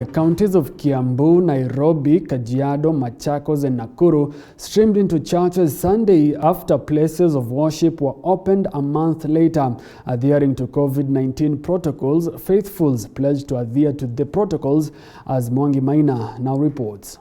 The counties of Kiambu, Nairobi, Kajiado, Machakos and Nakuru streamed into churches Sunday after places of worship were opened a month later. Adhering to COVID-19 protocols, faithfuls pledged to adhere to the protocols, as Mwangi Maina now reports.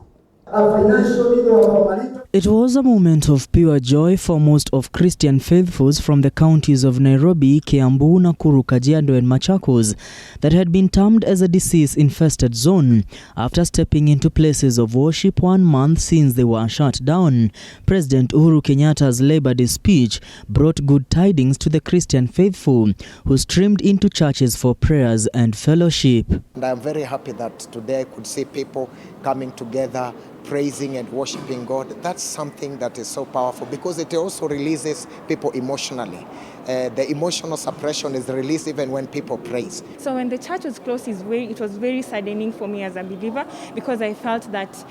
It was a moment of pure joy for most of Christian faithfuls from the counties of Nairobi, Kiambu, Nakuru, Kajiado and Machakos that had been termed as a disease-infested zone after stepping into places of worship 1 month since they were shut down. President Uhuru Kenyatta's Labor Day speech brought good tidings to the Christian faithful who streamed into churches for prayers and fellowship. And I'm very happy that today I could see people coming together, praising and worshiping God. That's something that is so powerful because it also releases people emotionally. The emotional suppression is released even when people praise. So when the church was closed, it was very saddening for me as a believer because I felt that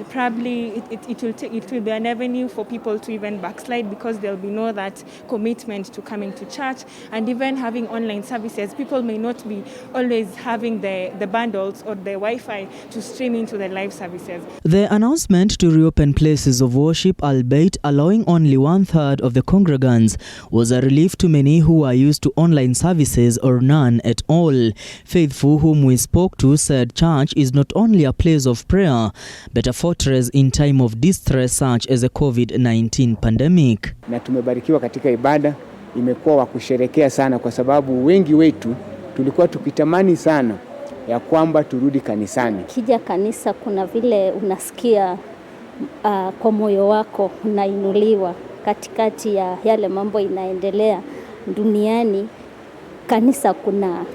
probably it will be an avenue for people to even backslide because there'll be no that commitment to coming to church, and even having online services. People may not be always having the bundles or the Wi-Fi to stream into the live services. The announcement to reopen places of worship, albeit allowing only 1/3 of the congregants, was a relief to many who are used to online services or none at all. Faithful whom we spoke to said church is not only a place of prayer, but a fortress in time of distress such as the COVID-19 pandemic. Na tumebarikiwa katika ibada, imekuwa wa kusherekea sana kwa sababu wengi wetu tulikuwa tukitamani sana ya kwamba turudi kanisani. Kija kanisa kuna vile unasikia kwa moyo wako unainuliwa katikati ya yale mambo inaendelea duniani. Kanisa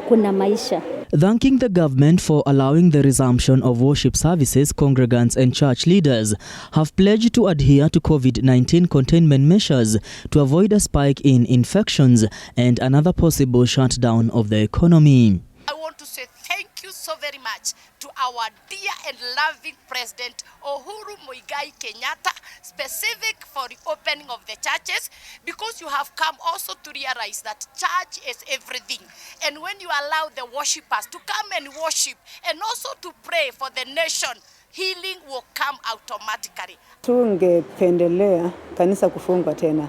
kuna maisha. Thanking the government for allowing the resumption of worship services, congregants and church leaders have pledged to adhere to COVID-19 containment measures to avoid a spike in infections and another possible shutdown of the economy. I want to say thank you so very much to our dear and loving President Uhuru Muigai Kenyatta, specific for the opening of the churches, because you have come also to realize that church is everything. And when you allow the worshippers to come and worship and also to pray for the nation, healing will come automatically. Tungependelea kanisa kufungwa tena.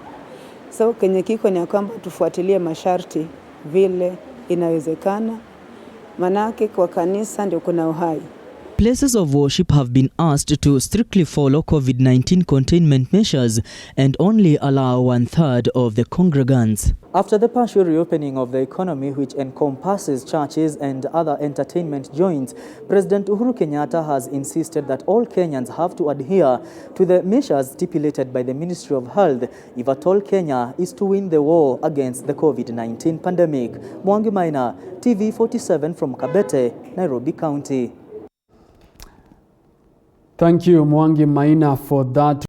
So kenye kiko ni kwamba tufuatilie masharti vile inawezekana. Manake kwa kanisa ndio kuna uhai. Places of worship have been asked to strictly follow COVID-19 containment measures and only allow 1/3 of the congregants. After the partial reopening of the economy, which encompasses churches and other entertainment joints, President Uhuru Kenyatta has insisted that all Kenyans have to adhere to the measures stipulated by the Ministry of Health if at all Kenya is to win the war against the COVID-19 pandemic. Mwangi Maina, TV47 from Kabete, Nairobi County. Thank you, Mwangi Maina, for that.